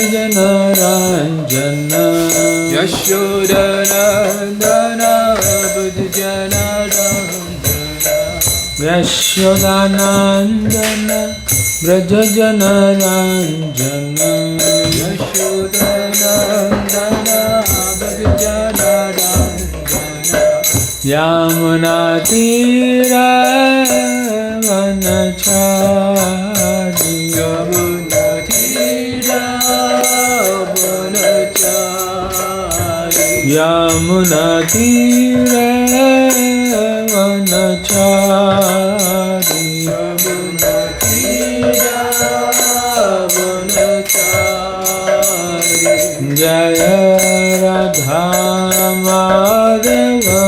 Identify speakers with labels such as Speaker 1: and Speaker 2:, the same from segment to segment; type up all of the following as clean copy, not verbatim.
Speaker 1: Janaranjana Yashodanandana Brajajanaranjana Yashodanandana Brajajanaranjana Yashodanandana Brajajanaranjana Yamunatira Vanachari Yamunatira Vanachari Jaya Radha Madhava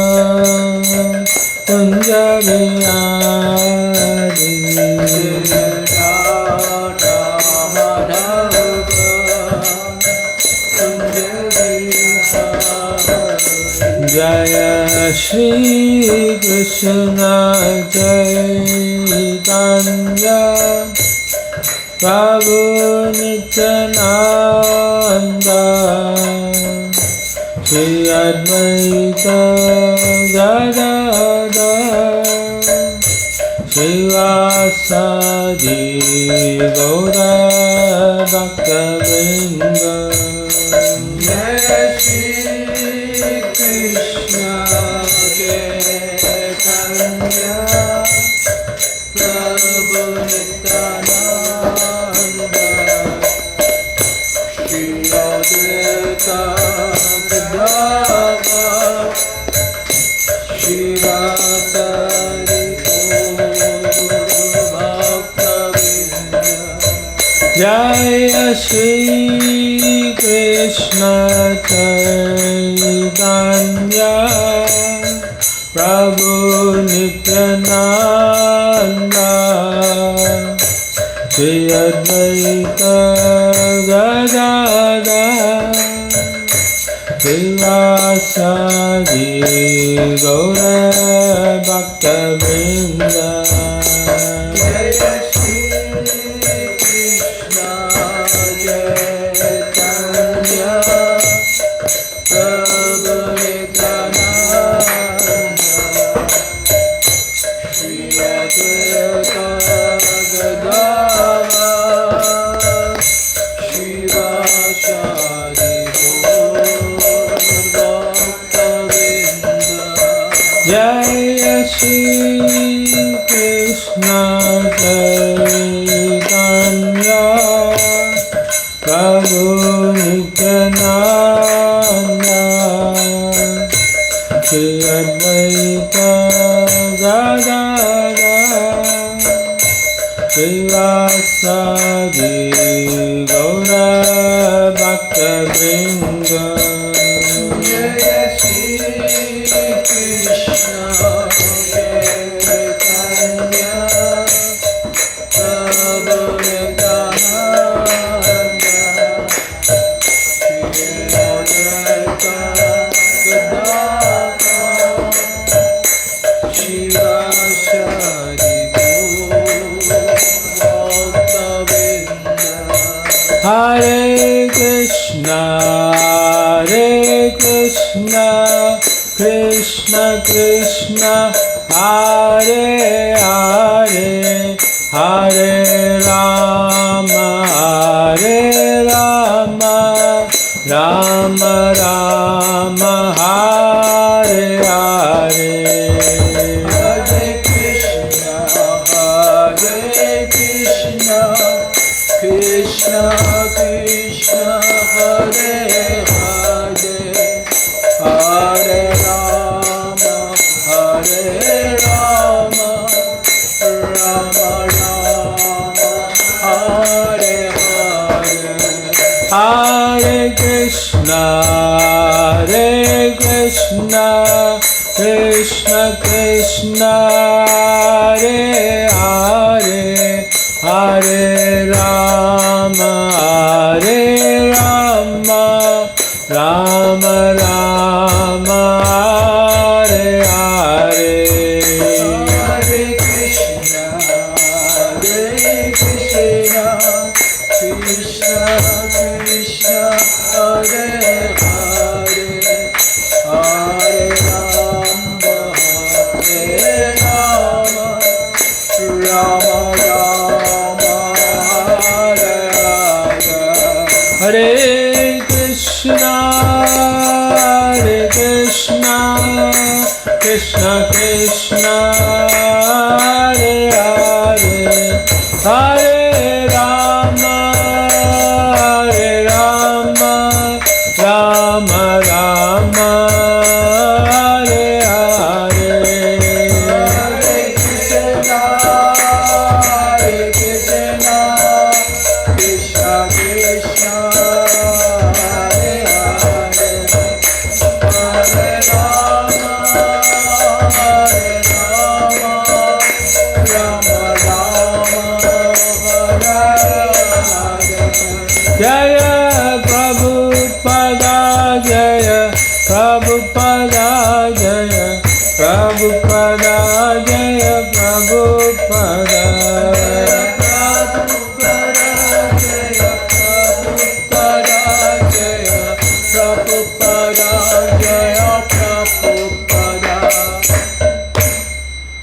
Speaker 1: Kunjavihari Jaya Shri Krishna Chaitanya Prabhu Nityananda Shri Advaita Gadadhar Srivasadi Gaura Bhakta-vrinda Jaya Shri Krishna Chaitanya Prabhu Nityananda Shri Advaita Gadadhar Srivasadi Jaya Shri Krishna Chaitanya Prabhu Nityananda Shri Advaita Gadadhar Srivasadi Gaura Bhakta-vrinda Jaya Shri Krishna Chaitanya Prabhu Nityananda Shri Advaita Gadadhar Srivasadi Jaya Shri Krishna Chaitanya Prabhu Nityananda Shri Advaita Gadadhar Srivasadi Gaura Bhakta-vrinda Jaya Shri Krishna Chaitanya Prabhu Nityananda Shri Advaita Gadadhar Srivasadi Bhakta-vrinda Hare Krishna Krishna Krishna Hare Hare Hare Rama Rama Rama Hare Hare Hare Krishna Krishna Krishna Hare Hare Hare Rama Rama Rama Hare Hare Hare Krishna Krishna Krishna Hare Hare Hare Rama Rama Rama Hare Hare Hare Krishna Krishna Krishna Hare Krishna, Krishna Krishna, Hare Hare, Hare Rama, Rama Rama, Hare Hare. Hare Krishna, Krishna Krishna, Hare Hare, Hare Rama, Rama Rama, Hare Hare. Jaya Prabhupada, Jaya Prabhupada, Jaya Prabhupada, Jaya Prabhupada.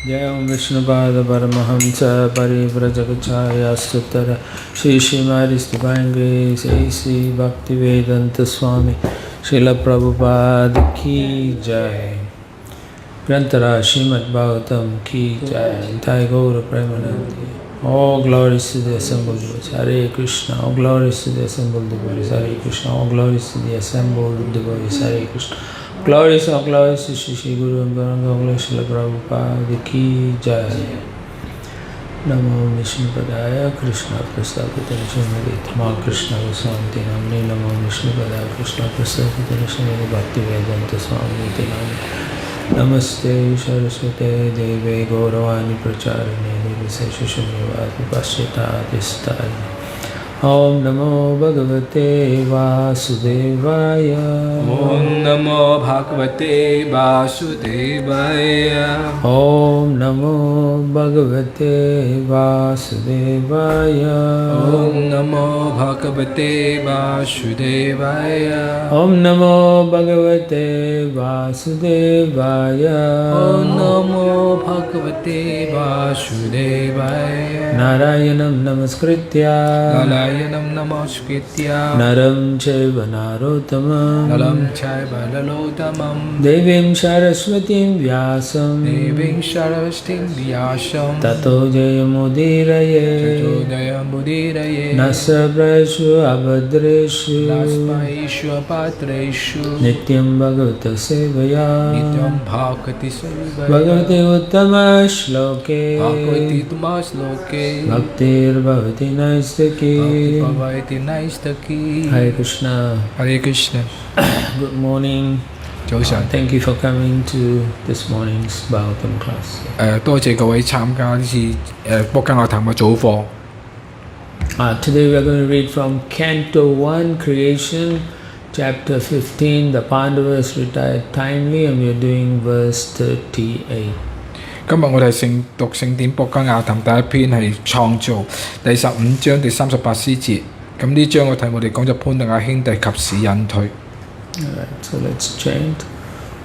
Speaker 1: Jai Om Vishnupada Paramahamsa Parivrajagacharya Sutara Shri Śrimad Divine Grace A.C. Bhaktivedanta Swami Srila Prabhupada Ki Jai. Grantara Śrimad Bhagāvatam Ki Jai. Thai Gaura Premanandi. All glories to the assembled devotees. Hare Krishna. All glories to the assembled devotees. Hare Krishna. All glories to the assembled devotees. Hare Krishna. Glories of glories to Shri Guru and Bhagavad Srila Prabhupada Ki Jai. Namo Vishnu Padaya Krishna Prasthapitana Srimati Tama Krishna Vasanti Namni. Namo Vishnu Padaya Krishna Prasthapitana Srimati Bhaktivedanta Swami Namni. Namaste Saraswate Deve Gauravani Pracharine Nirvisesha Paschatadistari. Om Namo Bhagavate Vasudevaya.
Speaker 2: Om Namo Bhagavate Vasudevaya.
Speaker 1: Om Namo Bhagavate Vasudevaya.
Speaker 2: Om Namo Bhagavate Vasudevaya.
Speaker 1: Om Namo Bhagavate Vasudevaya.
Speaker 2: Om Namo Bhagavate Vasudevaya.
Speaker 1: Narayanam Namaskritya
Speaker 2: Narayanam Namaskritya
Speaker 1: Naram Chaiva Narottamam
Speaker 2: Naram Chaiva Narottamam
Speaker 1: Devim Saraswatim Vyasam
Speaker 2: Devim Saraswatim Vyasam
Speaker 1: Tato Jayamudiraye
Speaker 2: Jayam Budiraye
Speaker 1: Nasa Prashu Abhadreshu
Speaker 2: Naspaishu Patreshu
Speaker 1: Nityam Bhagavata Sevaya
Speaker 2: Nityam Bhagavati Sevaya
Speaker 1: Bhagavate Uttama Shloke
Speaker 2: Bhagavati Tumas Loke
Speaker 1: Bhaktir Bhavati Naistaki
Speaker 2: Bhagavati Naistaki.
Speaker 1: Hare Krishna.
Speaker 2: Hare Krishna.
Speaker 1: Good morning.
Speaker 2: 早晨
Speaker 1: Thank you for coming to this morning's Bhagavatam class.
Speaker 2: 多謝各位參加呢次波加亞談嘅早課。
Speaker 1: Today we are going to read from Canto 1, Creation, Chapter 15. The Pandavas retired timely, and we are doing verse 38.
Speaker 2: 今日我哋讀聖典波加亞談第一篇係創造第15章第38詩節。咁呢章嘅題目我哋講就潘特亞兄弟及時隱退。
Speaker 1: Alright, so let's chant.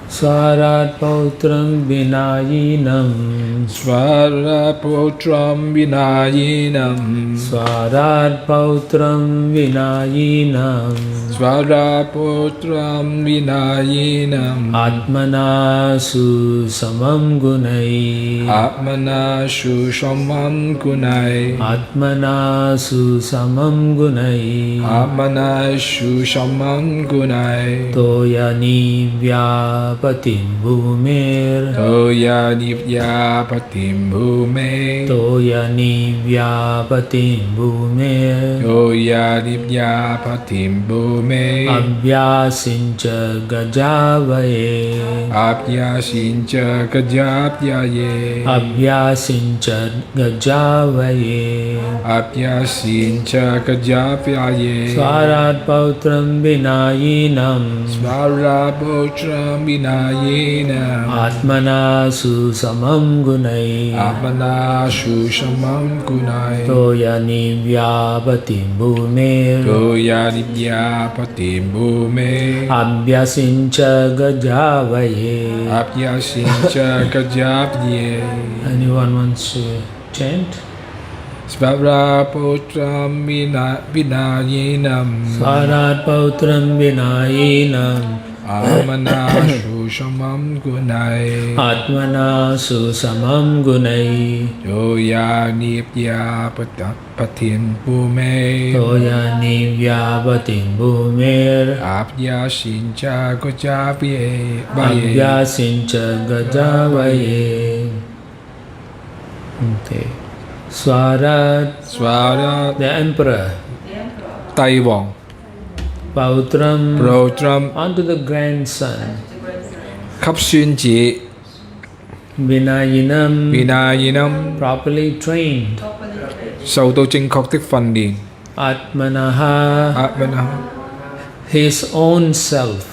Speaker 1: Swarat Pautram Vinayinam
Speaker 2: Swarat Pautram Vinayinam
Speaker 1: Swarat Pautram Vinayinam
Speaker 2: Swarat Pautram Vinayinam
Speaker 1: Atmana Susamam Gunai
Speaker 2: Atmana Susamam Gunai
Speaker 1: Atmana Susamam Gunai
Speaker 2: Atmana Susamam Gunai
Speaker 1: Toyani Vyapatim Bhumir
Speaker 2: Toyani Vyapatim Bhumir
Speaker 1: Toyani Vyapatim Bhumir
Speaker 2: Toyani Vyapatim Bhumir
Speaker 1: Abhyasincha Gajavaye
Speaker 2: Abhyasincha Gajavaye
Speaker 1: Abhyasincha Gajavaye
Speaker 2: Abhyasincha Gajavaye
Speaker 1: Swarat Pautram Vinayinam
Speaker 2: Swarat Pautram Vinayinam
Speaker 1: Atmana Susamam Gunai
Speaker 2: Atmana Susamam Gunai
Speaker 1: Toyani Vyapatim Bhumir
Speaker 2: Toyani Vyapatim Bhumir
Speaker 1: Abhyasincha Gajavaye.
Speaker 2: Abhyasincha Gajavaye.
Speaker 1: Anyone wants to chant?
Speaker 2: Svaraputram Vinayinam
Speaker 1: Swarat Pautram Vinayinam
Speaker 2: Amana Sushamam Gunai
Speaker 1: Atmana Susamam Gunai
Speaker 2: Yoya Nipya Patin Bhume
Speaker 1: Toya Nivya Batin Bhumir
Speaker 2: Abhya Sincha Gajavaye
Speaker 1: Abhya Sincha Gajavaye. Okay. Swarat, the emperor.
Speaker 2: Tây王
Speaker 1: Pautram, onto the grandson.
Speaker 2: 給孫子
Speaker 1: Vinayinam, properly trained.
Speaker 2: 受到正確的訓練
Speaker 1: Atmanaha, his own self.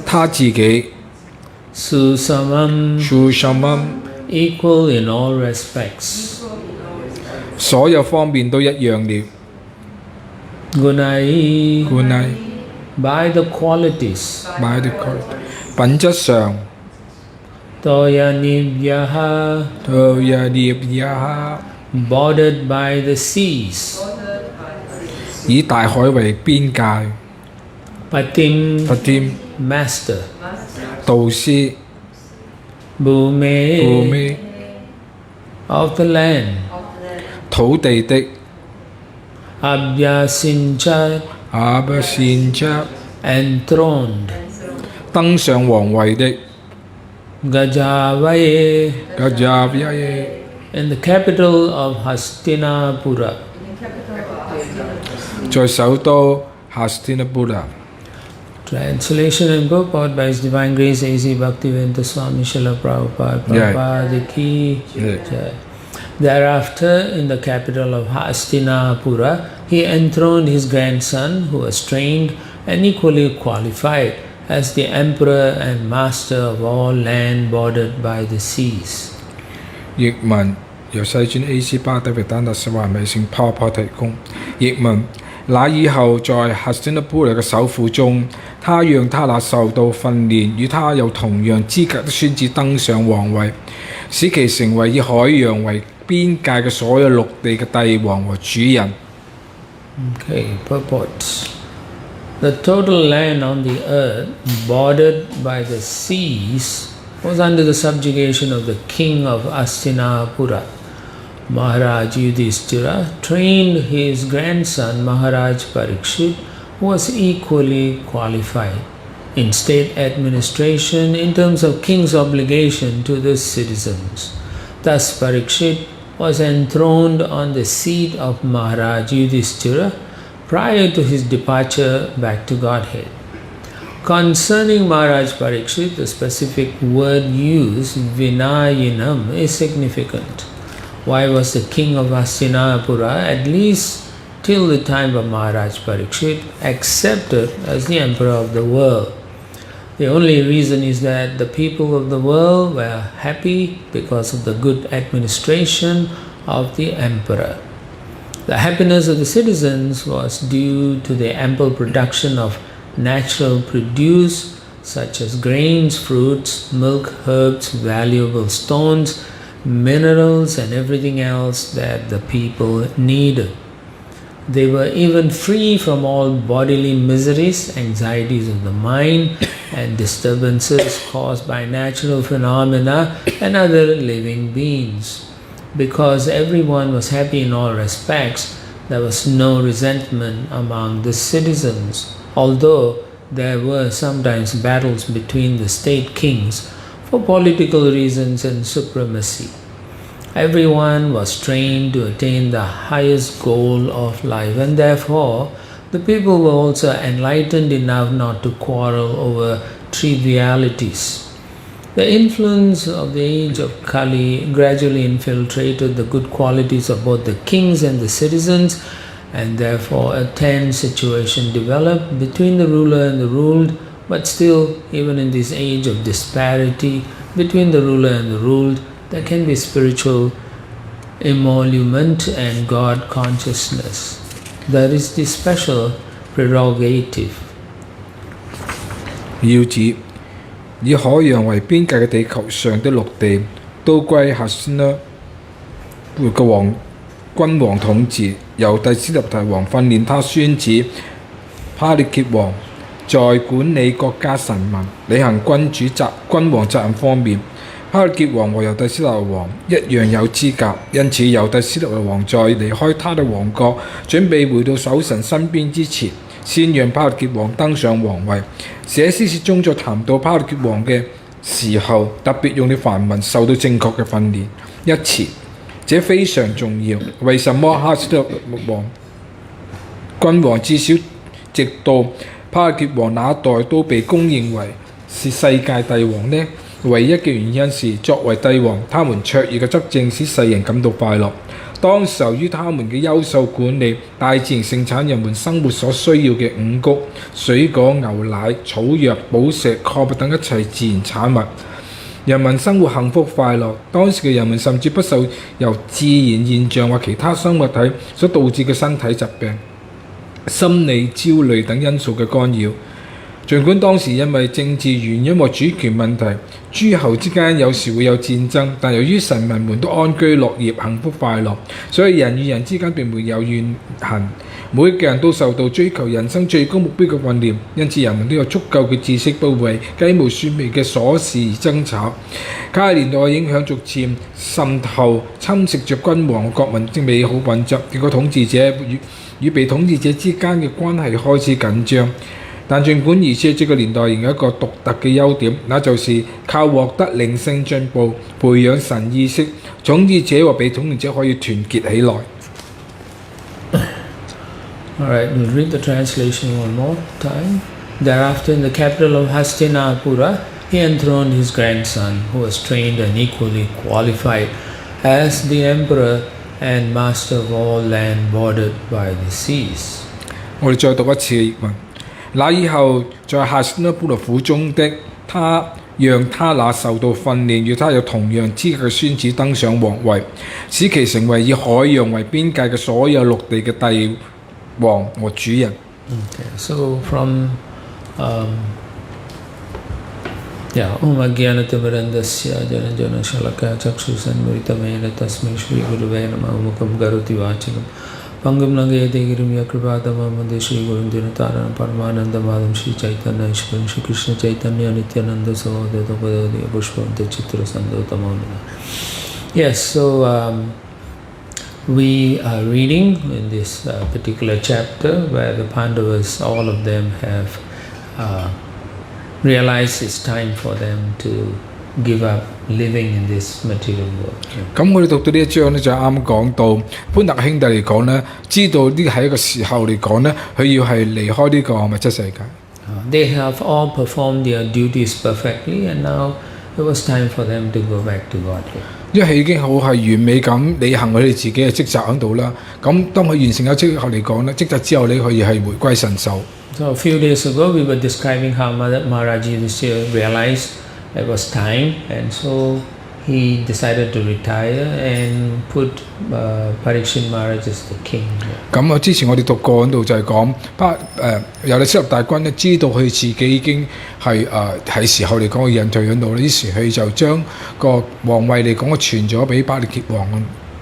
Speaker 2: 他自己
Speaker 1: Susamam, equal in all respects.
Speaker 2: 所有方面都一樣了
Speaker 1: Gunai,
Speaker 2: 故乃
Speaker 1: by the qualities.
Speaker 2: 品質上
Speaker 1: Toya Nivyaha,
Speaker 2: 都有業
Speaker 1: bordered by the seas.
Speaker 2: 以大海為邊界
Speaker 1: Patim,
Speaker 2: 不添
Speaker 1: master.
Speaker 2: 導師
Speaker 1: Bhume, of the land.
Speaker 2: 土地的
Speaker 1: Abhyasincha,
Speaker 2: 阿不善則
Speaker 1: enthroned.
Speaker 2: 登上皇位的
Speaker 1: Gajavaye,
Speaker 2: 嘅入一
Speaker 1: in the capital of Hastinapura.
Speaker 2: 在首都 Hastinapura
Speaker 1: Translation and purport by His Divine Grace A.C. Bhaktivedanta Swami Srila Prabhupada. Prabhupada ki jai. Thereafter, in the capital of Hastinapura, he enthroned his grandson, who was trained and equally qualified as the emperor and master of all land bordered by the seas.
Speaker 2: 譯文由世尊 A.C. 巴德維丹達斯華美聖泡泡提供。譯文那以後在 Hastinapura 嘅首府中，他讓他那受到訓練與他有同樣資格的孫子登上皇位，使其成為以海洋為邊界嘅所有陸地嘅帝王和主人。
Speaker 1: Okay, purport. The total land on the earth, bordered by the seas, was under the subjugation of the king of Hastinapura. Maharaj Yudhishthira trained his grandson Maharaj Parikshit, who was equally qualified in state administration in terms of king's obligation to the citizens. Thus Parikshit was enthroned on the seat of Maharaj Yudhishthira prior to his departure back to Godhead. Concerning Maharaj Parikshit, the specific word used, Vinayinam, is significant. Why was the king of Hastinapura, at least till the time of Maharaj Parikshit, accepted as the emperor of the world? The only reason is that the people of the world were happy because of the good administration of the emperor. The happiness of the citizens was due to the ample production of natural produce such as grains, fruits, milk, herbs, valuable stones, minerals and everything else that the people needed. They were even free from all bodily miseries, anxieties of the mind and disturbances caused by natural phenomena and other living beings. Because everyone was happy in all respects, there was no resentment among the citizens, although there were sometimes battles between the state kings for political reasons and supremacy. Everyone was trained to attain the highest goal of life, and therefore the people were also enlightened enough not to quarrel over trivialities. The influence of the age of Kali gradually infiltrated the good qualities of both the kings and the citizens, and therefore a tense situation developed between the ruler and the ruled. But still, even in this age of disparity between the ruler and the ruled, there can be spiritual emolument and God consciousness. That is the special prerogative.
Speaker 2: 要指以海洋為邊界嘅地球上的陸地，都歸Hastinapura嘅王君王統治，由第斯立提王訓練他孫子帕列傑王在管理國家臣民、履行君王責任方面，帕列傑王和由第斯立王一樣有資格。因此，由第斯立王在離開他的王國，準備回到首神身邊之前，先讓帕列傑王登上皇位。寫詩書中在談到帕列傑王嘅時候，特別用了梵文受到正確嘅訓練一詞，這非常重要。為什麼哈斯特王君王至少直到帕列傑王那一代都被公認為是世界帝王呢？唯一嘅原因是，作為帝王，他們卓越嘅執政使世人感到快樂。當時由於他們嘅優秀管理，大自然盛產人們生活所需要嘅五穀、水果、牛奶、草藥、寶石、礦物等一切自然產物，人民生活幸福快樂。當時嘅人們甚至不受由自然現象或其他生物體所導致嘅身體疾病、心理焦慮等因素嘅干擾。儘管當時因為政治原因或主權問題，諸侯之間有時會有戰爭，但由於臣民們都安居樂業、幸福快樂，所以人與人之間並沒有怨恨。每個人都受到追求人生最高目標嘅訓練，因此人們都有足夠嘅知識，不為雞毛蒜皮嘅瑣事而爭吵。卡年代嘅影響逐漸滲透，侵蝕着君王國民的美好品質，結果統治者與被統治者之間嘅關係開始緊張。但儘管如此，這個年代仍有一個獨特嘅優點，那就是靠獲得靈性進步、培養神意識，統治者和被統治者可以團結起來。
Speaker 1: Alright, we'll read the translation one more time. Thereafter, in the capital of Hastinapura, he enthroned his grandson, who was trained and equally qualified as the emperor and master of all land bordered by the seas.
Speaker 2: 我哋再讀一次譯文。那以後，在哈斯那布勒府中的他，讓他那受到訓練與他有同樣資格嘅孫子登上皇位，使其成為以海洋為邊界嘅所有陸地嘅帝王和主人。
Speaker 1: Okay, so from Om Ajnanatimmirandasya Janajana Shalaka Chakshusanmritamena Tasmai Shri Guruve Namah Mukam Garoti Vachikam Pangam Langayate Girimya Kripatamamade Shri Gurum Dinataranam Paramanandamadam Shri Chaitanya Ishkaram Shri Krishna Chaitanya Nityananda Sahodaya Tapadaya Pushpavanta Chitra Sandhotamamana. Yes, so we are reading in this particular chapter where the Pandavas, all of them have realized it's time for them to give up living in this material world.
Speaker 2: 咁我哋讀到呢一章咧，就啱講到潘特兄弟嚟講咧，知道呢係一個時候嚟講咧，佢要係離開呢個物質世界。
Speaker 1: They have all performed their duties perfectly, and now it was time for them to go back to Godhead.
Speaker 2: 因為佢已經好係完美咁履行佢哋自己嘅職責喺度啦。咁當佢完成咗職責嚟講咧，職責之後你可以係回歸神手。
Speaker 1: So a few days ago, we were describing how Maharaj Yudhishthira realized it was time, and so he decided to retire and put Parikshit Maharaj as the king.
Speaker 2: 咁啊，之前我哋讀過嗰度就係講，由你出入大軍咧，知道佢自己已經係時候嚟講去隱退喺度，於是佢就將個皇位嚟講傳咗俾巴力傑王。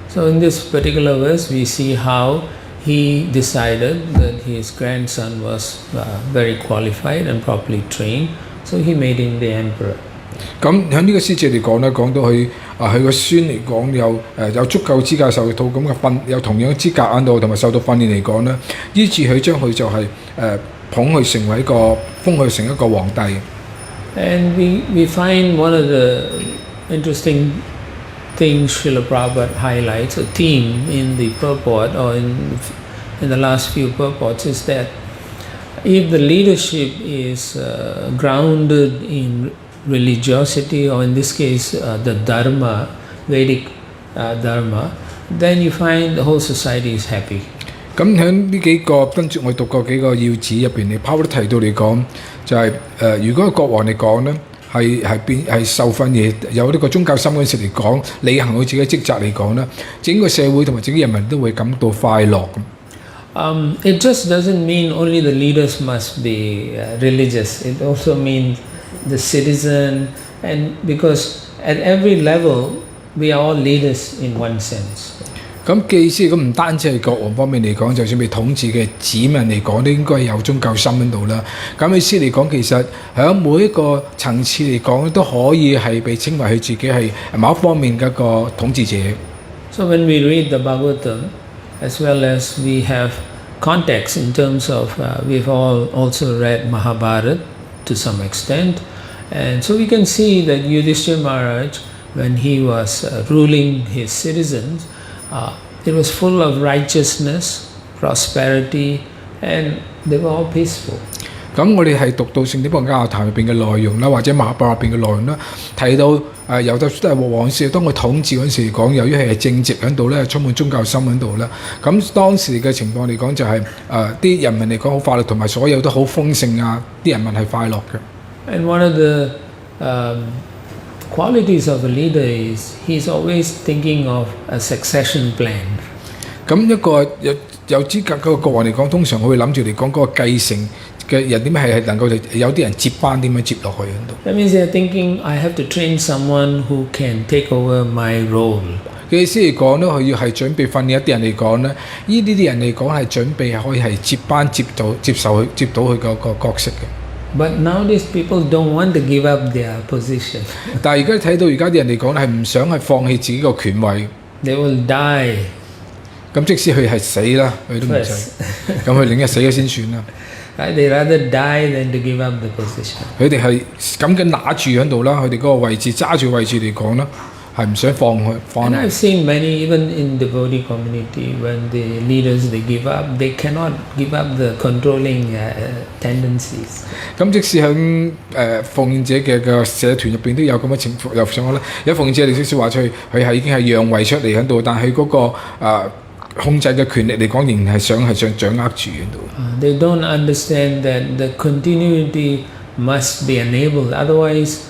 Speaker 1: So in this particular verse, we see how he decided that his grandson was very qualified and properly trained, so he made him the emperor.
Speaker 2: 咁喺呢個詩節嚟講咧，講到佢佢個孫嚟講有足夠資格受到咁嘅訓，有同樣資格喺度，同埋受到訓練嚟講咧，於是佢將佢就係捧佢成為一個封佢成一個皇帝。
Speaker 1: And we find one of the interesting things Srila Prabhupada highlights, a theme in the purport or in the last few purports, is that if the leadership is grounded in religiosity, or in this case the dharma, Vedic dharma, then you find the whole society is happy.
Speaker 2: 咁喺呢幾個跟住我讀過幾個要旨入邊，你拋都提到嚟講，就係如果國王嚟講咧，係受訓而有呢個宗教心嗰陣時嚟講，履行佢自己嘅職責嚟講咧，整個社會同埋整個人民都會感到快樂。
Speaker 1: It just doesn't mean only the leaders must be religious. It also means the citizen, and because at every level we are all leaders in one sense.
Speaker 2: 咁既是咁唔單止係國王方面嚟講，就算被統治嘅子民嚟講，都應該有宗教心喺度啦。咁意思嚟講，其實喺每一個層次嚟講，都可以係被稱為佢自己係某一方面嘅一個統治者。
Speaker 1: So when we read the Bhagāvatam, as well as we have context in terms of we've all also read Mahabharata to some extent, and so we can see that Yudhishthira Maharaj, when he was ruling his citizens, it was full of righteousness, prosperity, and they were all peaceful.
Speaker 2: 咁我哋係讀到聖典《Bhagāvatam》入邊嘅內容啦，或者《Mahabharata》入邊嘅內容啦，睇到由得都係往事，當佢統治嗰陣時嚟講，由於係正直喺度咧，充滿宗教心喺度啦。咁當時嘅情況嚟講就係啲人民嚟講好快樂，同埋所有都好豐盛啊，啲人民係快樂嘅。
Speaker 1: And one of the qualities of a leader is he's always thinking of a succession plan.
Speaker 2: 咁一個有資格嗰個國王嚟講，通常佢會諗住嚟講嗰個繼承嘅人點係能夠有啲人接班點樣接落去喺度。
Speaker 1: That means they're thinking I have to train someone who can take over my role.
Speaker 2: 嘅意思嚟講咧，佢要係準備訓練一啲人嚟講咧，呢啲人嚟講係準備可以係接班接到佢個角色嘅。
Speaker 1: But nowadays people don't want to give up their position.
Speaker 2: 但係而家睇到而家啲人嚟講係唔想係放棄自己個權位。
Speaker 1: They will die.
Speaker 2: 咁即使佢係死啦，佢都唔使。咁佢寧願死咗先算啦。
Speaker 1: Right? They rather die than to give up the position.
Speaker 2: 佢哋係咁嘅拿住喺度啦，佢哋嗰個位置揸住位置嚟講啦，係唔想放開。
Speaker 1: And I've seen many, even in devotee community, when the leaders they give up, they cannot give up the controlling tendencies.
Speaker 2: 咁即使喺奉獻者嘅社團入邊都有咁嘅情況，又想講咧，有奉獻者你少少話出去，佢係已經係讓位出嚟喺度，但係嗰個控制嘅權力嚟講，仍然係想掌握住喺度。
Speaker 1: They don't understand that the continuity must be enabled. Otherwise,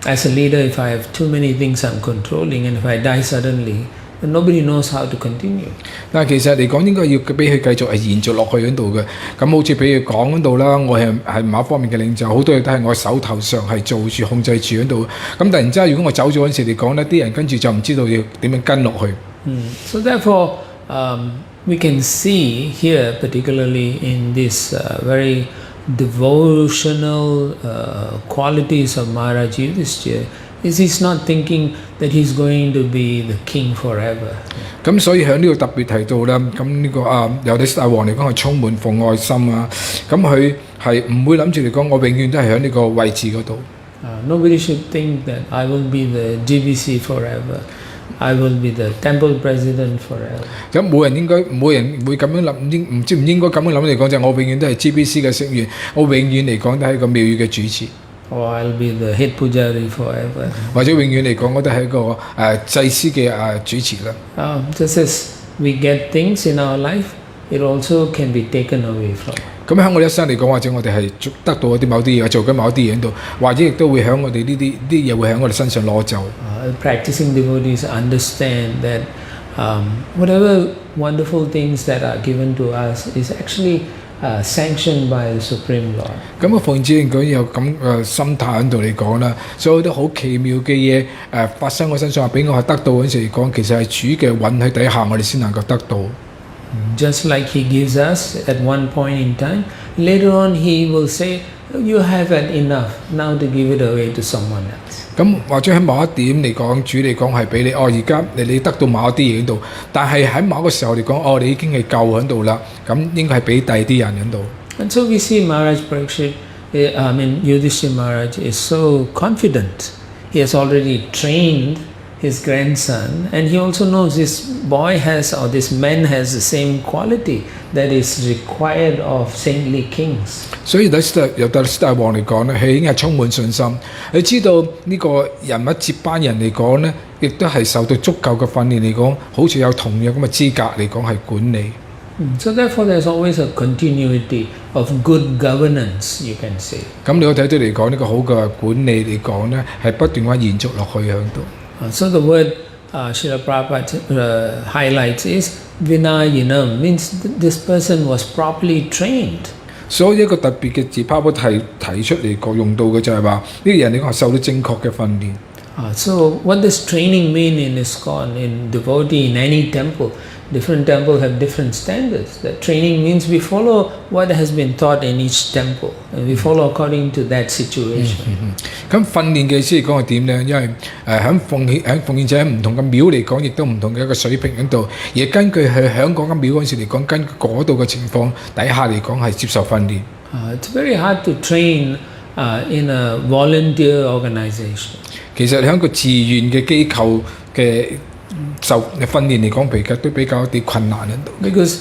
Speaker 1: as a leader, if I have too many things I'm controlling, and if I die suddenly, then nobody knows how to continue.
Speaker 2: 但係其實嚟講，應該要俾佢繼續係延續落去喺度嘅。咁好似比如講嗰度啦，我係某一方面嘅領袖，好多嘢都係我手頭上係做住控制住喺度。咁突然之間，如果我走咗嗰陣時嚟講呢，啲人跟住就唔知道要點樣跟落去。
Speaker 1: So therefore, we can see here, particularly in this very devotional qualities of Maharaj Yudhishthira, is he's not thinking that he's going to be the king forever.
Speaker 2: 咁所以喺呢度特別提到啦，咁呢個由啲大王嚟講係充滿奉愛心啊，咁佢係唔會諗住嚟講，我永遠都係喺呢個位置嗰度。
Speaker 1: Nobody should think that I will be the GBC forever. I will be the temple president forever. 咁
Speaker 2: 冇人會咁樣諗，唔知唔應該咁樣諗嚟講，就係我永遠都係 GBC 嘅成員，我永遠嚟講都係一個廟宇嘅主持。
Speaker 1: Or I'll be the head pujari forever.
Speaker 2: 或者永遠嚟講，我都係一個祭司嘅主持啦。
Speaker 1: Just as we get things in our life, it also can be taken away from.
Speaker 2: 咁喺我一生嚟講，或者我哋係得到一啲某啲嘢，做緊某啲嘢喺度，或者亦都會喺我哋呢啲嘢會喺我哋身上攞走。
Speaker 1: Practicing devotees understand that whatever wonderful things that are given to us is actually sanctioned by the Supreme Lord.
Speaker 2: 咁個奉獻佢有咁嘅心態喺度嚟講啦，所有都好奇妙嘅嘢發生我身上，俾我係得到嗰陣時嚟講，其實係主嘅允許底下，我哋先能夠得到。
Speaker 1: Just like he gives us at one point in time, later on he will say, you have had enough, now to give it away to someone else.
Speaker 2: 咁或者喺某一點嚟講，主嚟講係俾你，而家你得到某一啲嘢喺度，但係喺某一個時候嚟講，你已經係夠喺度啦，咁應該係俾第二啲人喺度。
Speaker 1: And so we see Maharaj Parikshit, Yudhishthira Maharaj is so confident. He has already trained his grandson, and he also knows this boy has, or this man has the same quality that is required of saintly kings.
Speaker 2: 所以由大王嚟講咧，佢已經係充滿信心。佢知道呢個人物接班人嚟講咧，亦都係受到足夠嘅訓練嚟講，好似有同樣咁嘅資格嚟講係管理。
Speaker 1: So therefore, there's always a continuity of good governance, you can say.
Speaker 2: 咁你可睇到嚟講呢個好嘅管理嚟講咧，係不斷咁延續落去喺度。
Speaker 1: So the word Srila Prabhupada highlights is Vinayinam, means this person was properly trained.
Speaker 2: 所以一個特別嘅字，Prabhupada提出嚟講用到嘅就係話呢個人嚟講係受到正確嘅訓練。
Speaker 1: So what does training mean in Iskcon, in devotee, in any temple? Different temples have different standards. That training means we follow what has been taught in each temple, and we follow according to that situation.
Speaker 2: 咁訓練嘅意思嚟講係點呢？因為喺奉獻者唔同嘅廟嚟講，亦都唔同嘅一個水平喺度，而根據佢喺嗰間廟嗰陣時嚟講，根據嗰度嘅情況底下嚟講係接受訓練。
Speaker 1: It's very hard to train in a volunteer organization.
Speaker 2: 其實喺個自願嘅機構嘅受訓練嚟講，都比較啲困難喺度。
Speaker 1: Because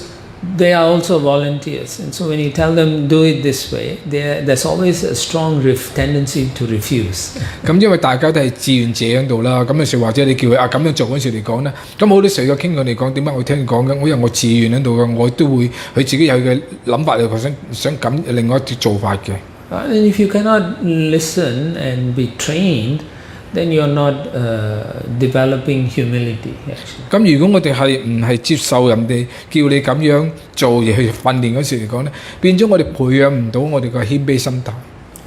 Speaker 1: they are also volunteers, and so when you tell them do it this way, there's always a strong tendency to refuse.
Speaker 2: 咁因為大家都係志願者喺度啦，咁有時或者你叫佢咁樣做嗰陣時嚟講咧，咁好多時候傾佢嚟講點解我聽佢講嘅，因為我自願喺度嘅，我都會佢自己有嘅諗法嚟，想咁另外一啲做法嘅。
Speaker 1: And if you cannot listen and be trained, then you're not developing humility. Actually.
Speaker 2: 咁如果我哋唔係接受人哋叫你咁樣做而去訓練嗰時嚟講咧，變咗我哋培養唔到我哋個謙卑心態。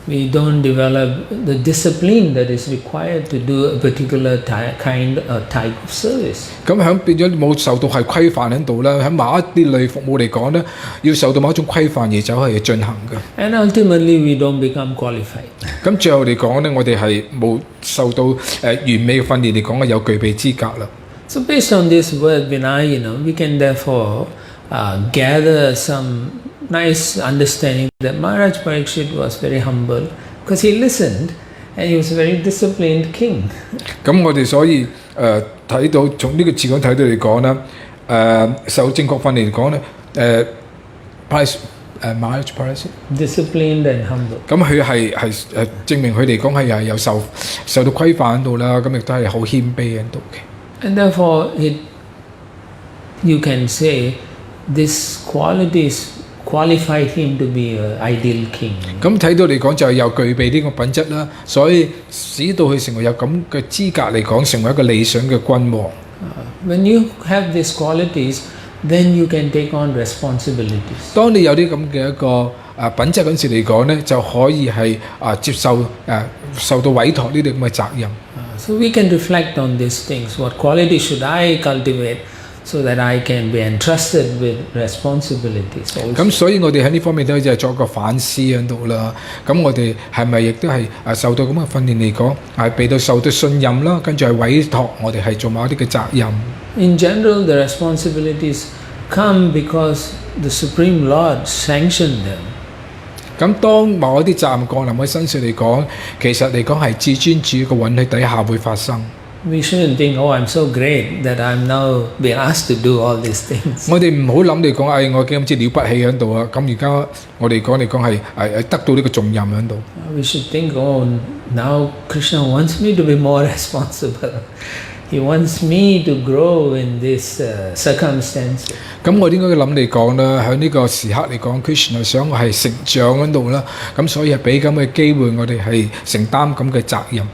Speaker 1: We don't develop the discipline that is required to do a particular type of service.
Speaker 2: 咁響變咗冇受到係規範喺度啦，喺某一啲類服務嚟講咧，要受到某一種規範而走去進行嘅。
Speaker 1: And ultimately, we don't become qualified.
Speaker 2: 咁最後嚟講咧，我哋係冇受到完美嘅訓練嚟講有具備資格啦。
Speaker 1: So based on this word Vinaya, we can therefore gather some nice understanding that Maharaj Parikshit was very humble because he listened and he was a very disciplined king.
Speaker 2: 咁我哋所以睇到從呢個字講睇到嚟講啦，受正確訓練嚟講咧，Maharaj Parikshit
Speaker 1: disciplined and humble.
Speaker 2: 咁佢係證明佢嚟講係有受到規範喺度啦，咁亦都係好謙卑喺度嘅。
Speaker 1: And therefore, you can say this qualities qualified him to be an ideal king.
Speaker 2: 咁睇到嚟講就係有具備呢個品質啦，所以使到佢成為有咁嘅資格嚟講，成為一個理想嘅君王。
Speaker 1: When you have these qualities, then you can take on responsibilities.
Speaker 2: 當你有啲咁嘅一個品質嗰陣時嚟講咧，就可以係接受受到委託呢啲咁嘅責任。
Speaker 1: So we can reflect on these things. What quality should I cultivate so that I can be entrusted with responsibilities also?
Speaker 2: 咁所以我哋喺呢方面都就係作個反思喺度啦。咁我哋係咪亦都係受到咁嘅訓練嚟講，係被到受到信任啦，跟住係委託我哋係做某一啲嘅責任。
Speaker 1: In general, the responsibilities come because the Supreme Lord sanctioned them.
Speaker 2: 咁當某一啲責任降臨喺身上嚟講，其實嚟講係至尊主嘅允許底下會發生。
Speaker 1: We shouldn't think, oh, I'm so great that I'm now being asked to do all these things.
Speaker 2: 我哋唔好諗嚟講，我幾咁之了不起喺度啊！咁而家我哋講嚟講係得到呢個重任喺度。
Speaker 1: We should think, oh, now Krishna wants me to be more responsible. He wants me to grow in this circumstances.
Speaker 2: 咁我應該諗嚟講啦，喺呢個時刻嚟講 ，Krishna 想我係成長喺度啦，咁所以係俾咁嘅機會我哋係承擔咁嘅責任。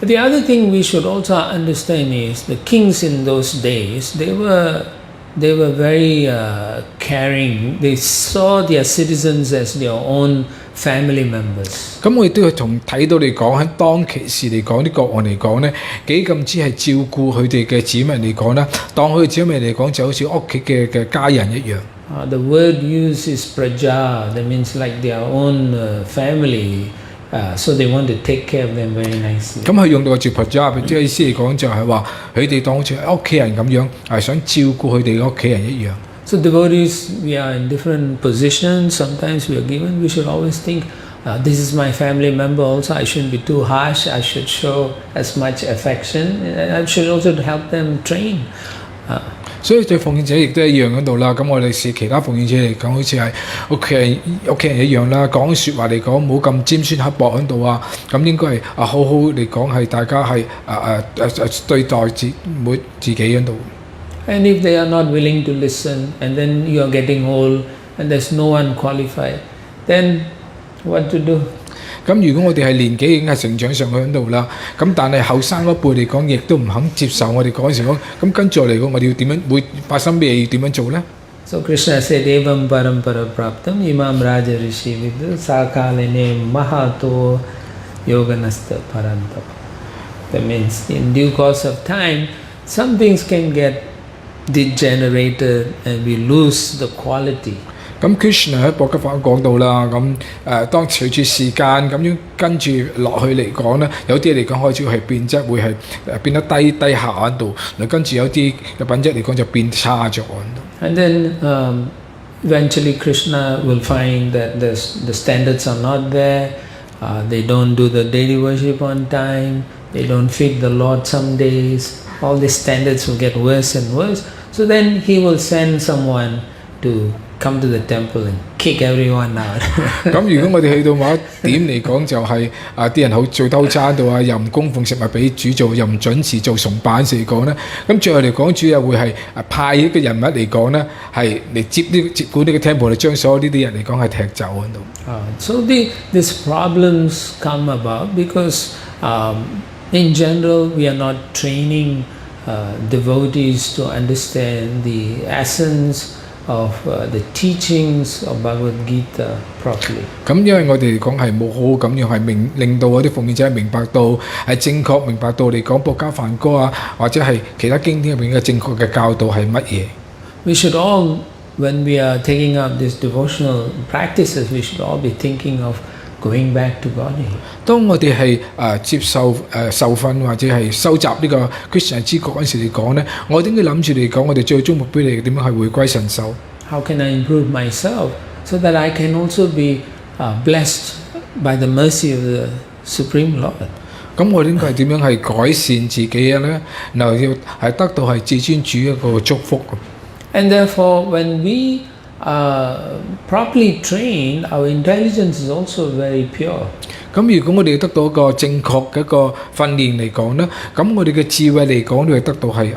Speaker 1: The other thing we should also understand is the kings in those days, they were very caring. They saw their citizens as their own family members.
Speaker 2: 咁我亦都要睇到嚟講，喺當其時嚟講，啲國王嚟講咧，幾咁之係照顧佢哋嘅子民嚟講啦，當佢嘅子民嚟講就好似屋企嘅家人一樣。
Speaker 1: The word used is praja. That means like their own family. So they want to take care of them very nicely.
Speaker 2: 咁佢用到個字 praja， 即係意思嚟講就係話佢哋當好似屋企人咁樣，係想照顧佢哋嘅屋企人一樣。
Speaker 1: So devotees, we are in different positions. Sometimes we are given. We should always think, this is my family member. Also, I shouldn't be too harsh. I should show as much affection. I should also help them train.
Speaker 2: 所以對奉獻者亦都一樣喺度啦。咁我哋視其他奉獻者嚟講，好似係屋企人一樣啦。講説話嚟講，冇咁尖酸刻薄喺度啊。咁應該係好好嚟講，係大家係對待自己喺度。
Speaker 1: And if they are not willing to listen, and then you are getting old, and there's no one qualified, then what to do?
Speaker 2: 咁如果我哋係年紀已經係成長上去喺度啦，咁但係後生嗰輩嚟講，亦都唔肯接受我哋嗰陣時講，咁跟住嚟講，我哋要點樣會發生咩嘢？要點樣做咧
Speaker 1: So Krishna said, "Evam parampara praptam imam raja rishi vidu sakaline mahato yoganasta parantapa." That means in due course of time, some things can get degenerated and we lose the quality.
Speaker 2: 咁 Krishna 喺博吉法講到啦，當隨住時間咁樣跟住落去嚟講咧，有啲嚟講開始係變質，會係變得低下喺度，嗱跟住有啲嘅品質嚟講就變差咗。
Speaker 1: And then eventually Krishna will find that the standards are not there, they don't do the daily worship on time, they don't feed the Lord some days, all these standards will get worse and worse. So then he will send someone to come to the temple and kick everyone out.
Speaker 2: 咁如果我哋去到某一點嚟講，就係啲人好做偷餐到又唔供奉食物俾主做，又唔準時做崇拜嚟講咧，咁最後嚟講，主又會係派一個人物嚟講咧，係嚟接管呢個 temple， 嚟將所有呢啲人嚟講係踢走喺度。
Speaker 1: So these problems come about because in general we are not training devotees to understand the essence of the teachings of Bhagavad Gita properly.
Speaker 2: 咁因為我哋嚟講係冇好咁樣係令到嗰啲奉獻者明白到係正確明白到嚟講博家梵歌或者係其他經典入邊嘅正確嘅教導係乜嘢。
Speaker 1: We should all, when we are taking up these devotional practices, we should all be thinking of going back to Godhead.
Speaker 2: 當我哋係接受受訓或者係收集呢個 Krishna 知覺嗰陣時嚟講咧，我點解諗住嚟講，我哋最終目標嚟點樣係回歸神手
Speaker 1: ？How can I improve myself so that I can also be blessed by the mercy of the Supreme Lord?
Speaker 2: 咁我應該係點樣係改善自己嘅咧？然後要係得到係至尊主一個祝福。
Speaker 1: And therefore, when we properly trained, our intelligence is also very pure.
Speaker 2: 咁如果我哋得到一個正確嘅一個訓練嚟講咧，咁我哋嘅智慧嚟講都係得到係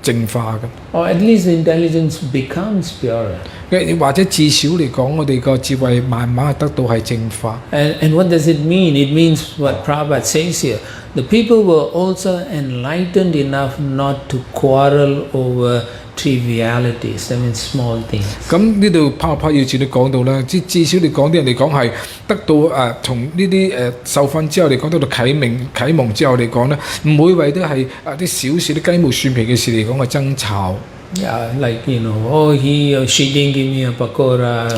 Speaker 2: 淨化嘅。
Speaker 1: Or at least the intelligence becomes purer.
Speaker 2: 或者至少嚟講，我哋個智慧慢慢係得到係淨化。
Speaker 1: And what does it mean? It means what Prabhupada says here. The people were also enlightened enough not to quarrel over trivialities, I mean small things.
Speaker 2: 咁呢度啪要至你講到啦，至少你講啲人嚟講係得到從呢啲受訓之後嚟講得到啟蒙之後嚟講咧，唔會為啲係啲小事啲雞毛蒜皮嘅事嚟講去爭吵。
Speaker 1: Yeah, like he or she didn't give me a pakora,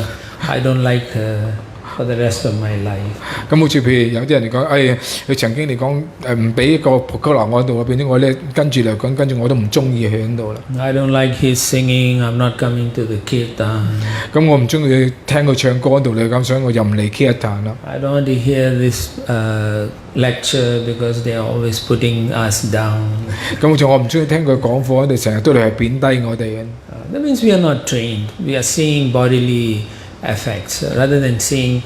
Speaker 1: I don't like her for the rest of my life.
Speaker 2: 咁好似譬如有啲人嚟講，佢曾經嚟講唔俾一個 pakora 我喺度，變咗我咧跟住嚟講，跟住我都唔中意佢喺度啦。
Speaker 1: I don't like his singing, I'm not coming to the kirtan.
Speaker 2: 咁我唔中意聽佢唱歌喺度嚟咁，所以我又唔嚟 kirtan 啦。
Speaker 1: I don't want to hear this lecture because they are always putting us down.
Speaker 2: 咁好似我唔中意聽佢講課，佢哋成日都嚟係貶低我哋嘅。
Speaker 1: That means we are not trained. We are seeing bodily effects rather than seeing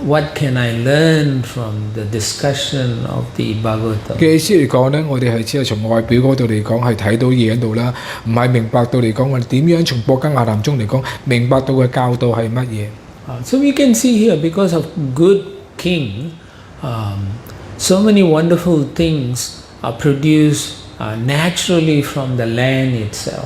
Speaker 1: what can I learn from the discussion of the Bhagāvatam.
Speaker 2: 嘅意思嚟講咧，我哋係只係從外表嗰度嚟講係睇到嘢喺度啦，唔係明白到嚟講我哋點樣從博家雅談中嚟講明白到嘅教導係乜嘢。
Speaker 1: So we can see here, because of good king, so many wonderful things are produced naturally from the land itself.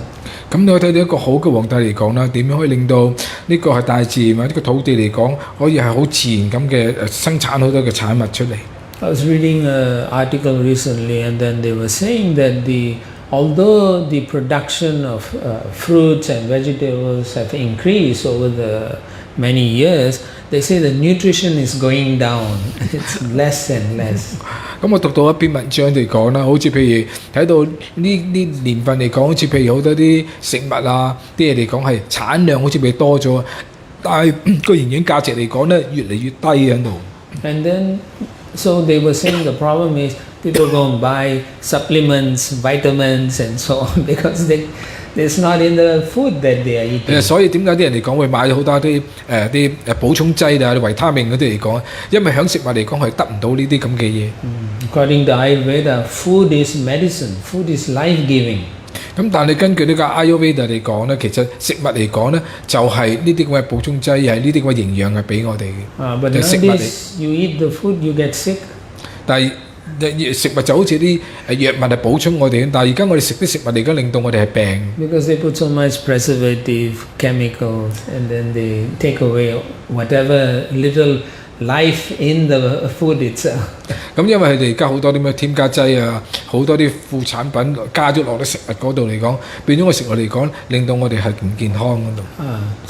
Speaker 2: 咁你可以睇到一個好嘅皇帝嚟講啦，點樣可以令到呢個係大自然或者呢個土地嚟講，可以係好自然咁嘅生產好多嘅產物出嚟。
Speaker 1: I was reading an article recently, and then they were saying that although the production of fruits and vegetables have increased over the many years, they say the nutrition is going down. It's less and less.
Speaker 2: 咁我讀到一篇文章嚟講啦，好似譬如睇到呢年份嚟講，好似譬如好多啲食物啲嘢嚟講係產量好似譬如多咗，但係個營養價值嚟講咧越嚟越低喺度。
Speaker 1: And then, so they were saying the problem is people go and buy supplements, vitamins, and so on because it's not in the food that they are eating.
Speaker 2: 所以點解啲人嚟講會買好多啲補充劑維他命嗰啲嚟講，因為響食物嚟講係得唔到呢啲咁嘅嘢。
Speaker 1: According to Ayurveda, food is medicine. Food is life-giving.
Speaker 2: 咁但係根據呢個 Ayurveda 嚟講咧，其實食物嚟講咧就係呢啲咁嘅補充劑，係呢啲咁嘅營養係俾我哋嘅。
Speaker 1: But nowadays, you eat the food, you get sick.
Speaker 2: 但係食物就好似啲藥物係補充我哋，但係而家我哋食啲食物嚟緊令到我哋係病。
Speaker 1: Because they put so much preservative chemicals, and then they take away whatever little life in the food itself.
Speaker 2: 咁因為佢哋而家好多啲咩添加劑啊，好多啲副產品加咗落啲食物嗰度嚟講，變咗個食物嚟講，令到我哋係唔健康嗰度。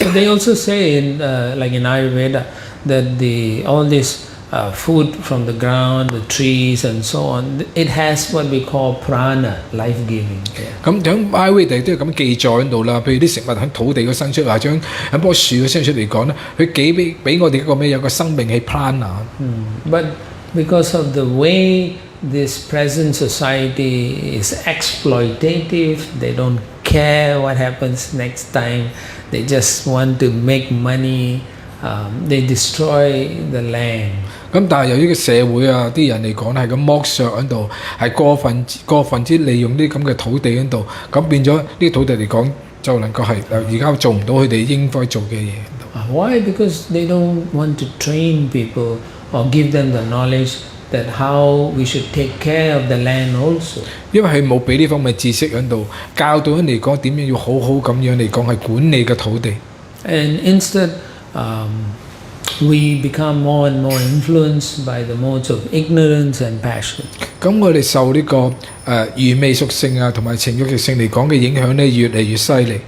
Speaker 1: So they also say in like in Ayurveda that all this food from the ground, the trees and so on, it has what we call prana, life giving.
Speaker 2: 咁喺 Ayurveda 都有咁記載喺度啦，譬如啲食物喺土地嗰生出，或者喺棵樹嗰生出嚟講咧，佢幾俾我哋一個咩有個生命係 prana。But
Speaker 1: because of the way this present society is exploitative, they don't care what happens next time. They just want to make money. They destroy the land.
Speaker 2: 咁但係由於個社會啊，啲人嚟講係咁剝削喺度，係過分之利用啲咁嘅土地喺度，咁變咗呢啲土地嚟講就能夠係而家做唔到佢哋應該做嘅嘢。
Speaker 1: Why? Because they don't want to train people or give them the knowledge that how we should take care of the land also.
Speaker 2: 因為佢冇俾呢方面知識喺度，教導人嚟講點樣要好好咁樣嚟講係管理嘅土地。
Speaker 1: And instead, we become more and more influenced by the modes of ignorance and passion.
Speaker 2: 咁我哋受呢個愚昧屬性啊，同埋情慾屬性嚟講嘅影響咧，越嚟越犀利。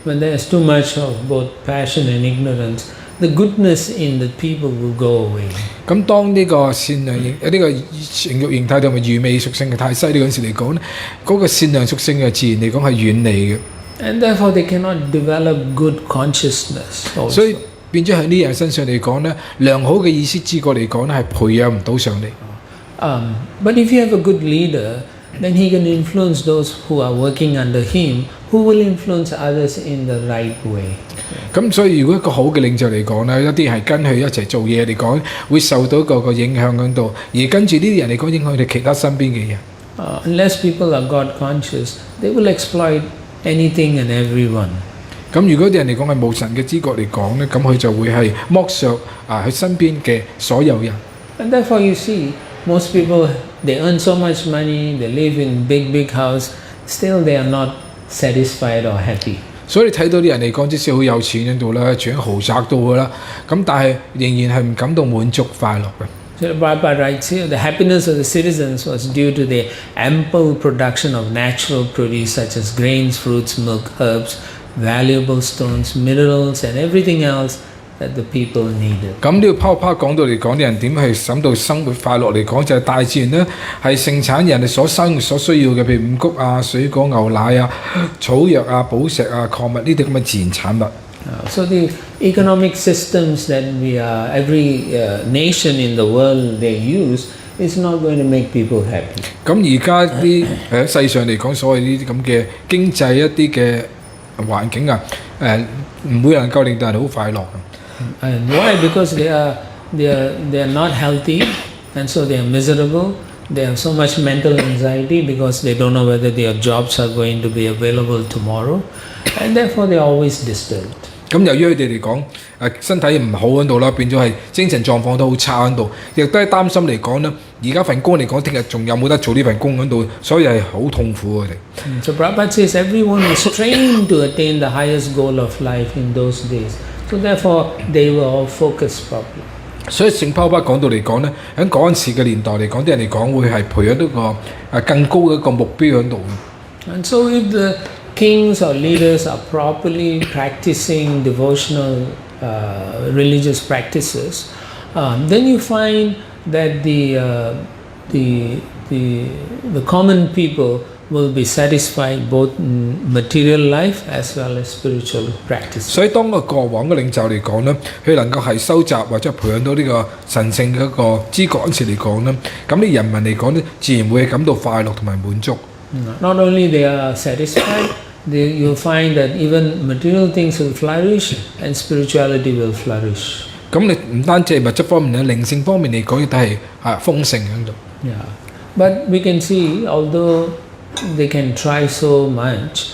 Speaker 1: When there's too much of both passion and ignorance, the goodness in the people will go away.
Speaker 2: 咁當呢個善良呢個情慾形態同埋愚昧屬性嘅太犀利嗰陣時嚟講咧，嗰個善良屬性嘅自然嚟講係遠離嘅。
Speaker 1: And therefore they cannot develop good consciousness also.
Speaker 2: 所以變咗喺呢人身上嚟講咧，良好嘅意識知覺嚟講咧係培養唔到上嚟。
Speaker 1: But if you have a good leader, then he can influence those who are working under him, who will influence others in the right way.
Speaker 2: 咁所以如果一個好嘅領袖嚟講咧，一啲係跟佢一齊做嘢嚟講，會受到個影響喺度，而跟住呢啲人嚟講影響佢哋其他身邊嘅人。
Speaker 1: Unless people are God conscious, they will exploit anything and everyone.
Speaker 2: 咁如果啲人嚟講係冇神嘅知覺嚟講咧，咁佢就會係剝削佢身邊嘅所有人。
Speaker 1: And therefore you see, most people, they earn so much money, they live in big house, still they are not satisfied or happy.
Speaker 2: 所以你睇到啲人嚟講，即使好有錢喺度啦，住喺豪宅度噶啦，咁但係仍然係唔感到滿足快樂嘅。
Speaker 1: So Prabhupada writes here, the happiness of the citizens was due to the ample production of natural produce such as grains, fruits, milk, herbs, valuable stones, minerals and everything else that the people needed.
Speaker 2: 咁呢個拋講到嚟講，啲人點去感到生活快樂嚟講，就係大自然咧係盛產人哋所需要嘅，譬如五穀啊、水果、牛奶啊、草藥啊、寶石啊、礦物呢啲咁嘅自然產物。
Speaker 1: So the economic systems that every nation in the world they use is not going to make people happy.
Speaker 2: 咁而家啲喺世上嚟講，所謂呢啲咁嘅經濟一啲嘅環境啊，唔會能夠令到人好快樂。
Speaker 1: And why? Because they are not healthy, and so they are miserable. They have so much mental anxiety because they don't know whether their jobs are going to be available tomorrow, and therefore they are always disturbed.
Speaker 2: 咁由於佢哋嚟講，身體唔好喺度啦，變咗係精神狀況都好差喺度，亦都係擔心嚟講咧，而家份工嚟講，聽日仲有冇得做呢份工喺度，所以係好痛苦佢哋。
Speaker 1: So Prabhupada says everyone was trained to attain the highest goal of life in those days. So therefore they were all focused properly.
Speaker 2: 所以聖保巴講到嚟講咧，喺嗰陣時嘅年代嚟講，啲人嚟講會係培養到個更高嘅一個目標喺度。
Speaker 1: And so if the kings or leaders are properly practicing devotional religious practices, then you find that the common people will be satisfied both in material life as well as spiritual practice.
Speaker 2: 所以當個過往嘅領袖嚟講咧，佢能夠係收集或者培養到呢個神聖嘅一個知覺嗰陣時嚟講咧，咁啲人民嚟講咧，自然會感到快樂同埋滿足。
Speaker 1: Not only they are satisfied, you'll find that even material things will flourish and spirituality will flourish.
Speaker 2: 咁你唔單止係物質方面咧，靈性方面嚟講亦都係豐盛喺度。
Speaker 1: Yeah, but we can see, although they can try so much,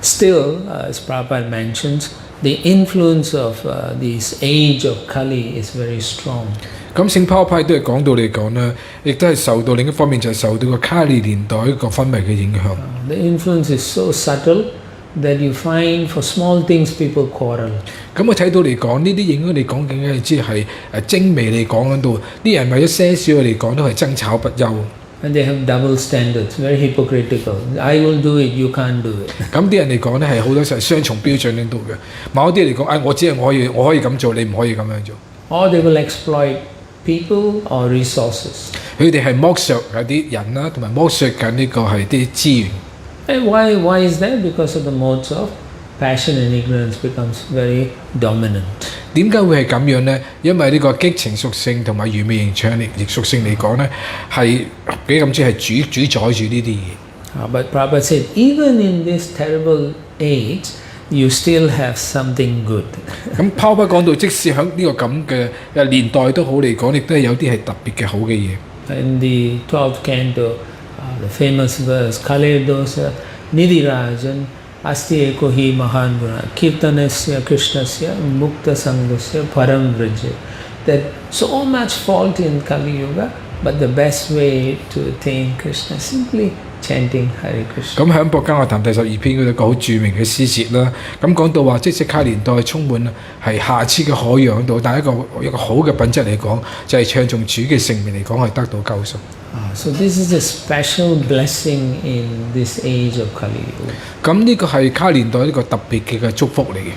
Speaker 1: still, as Prabhupada mentions, the influence of this age of Kali is very strong.
Speaker 2: 咁聖保派都係講到嚟講咧，亦都係受到另一方面就係受到個卡利年代一個氛圍嘅影響。
Speaker 1: The influence is so subtle that you find for small things people quarrel.
Speaker 2: 咁我睇到嚟講，呢啲影響你講緊嘅，即係精微嚟講嗰度，啲人為咗些少嚟講都係爭吵不休。
Speaker 1: And they have double standards, very hypocritical. I will do it, you can't do it.
Speaker 2: 咁啲人嚟講咧係好多時係雙重標準喺度嘅。某啲嚟講，我可以咁做，你唔可以咁樣做。
Speaker 1: Or they will exploit people or resources.
Speaker 2: 佢哋係剝削嗰啲人啦，同埋剝削緊呢個係啲資源。
Speaker 1: And why is that? Because of the modes of passion and ignorance becomes very dominant.
Speaker 2: 點解會係咁樣呢？因為呢個激情屬性同埋愚昧形象力屬性嚟講呢，係幾咁即係主宰住呢啲嘢。
Speaker 1: But Prabhupada said, even in this terrible age, you still have something good.
Speaker 2: 咁拋不講到，即使喺呢個咁嘅年代都好嚟講，亦都係有啲係特別嘅好嘅嘢。
Speaker 1: In the 12th canto, the famous verse, Kale dosa nidirajan asti eko hi mahan guna kirtanasya krishnasya mukta sangasya param vraje. That so much fault in Kali Yuga, but the best way to attain Krishna simply chanting Hare Krishna.
Speaker 2: 咁喺《Bhagāvatam》第12篇嗰度個好著名嘅詩節啦，咁講到話，即使卡年代充滿係下次嘅海洋喺度，但係一個好嘅品質嚟講，就係唱頌主嘅聖名嚟講係得到救贖。
Speaker 1: So this is a special blessing in this age of Kali Yuga.
Speaker 2: 咁呢個係卡年代呢個特別嘅祝福嚟嘅。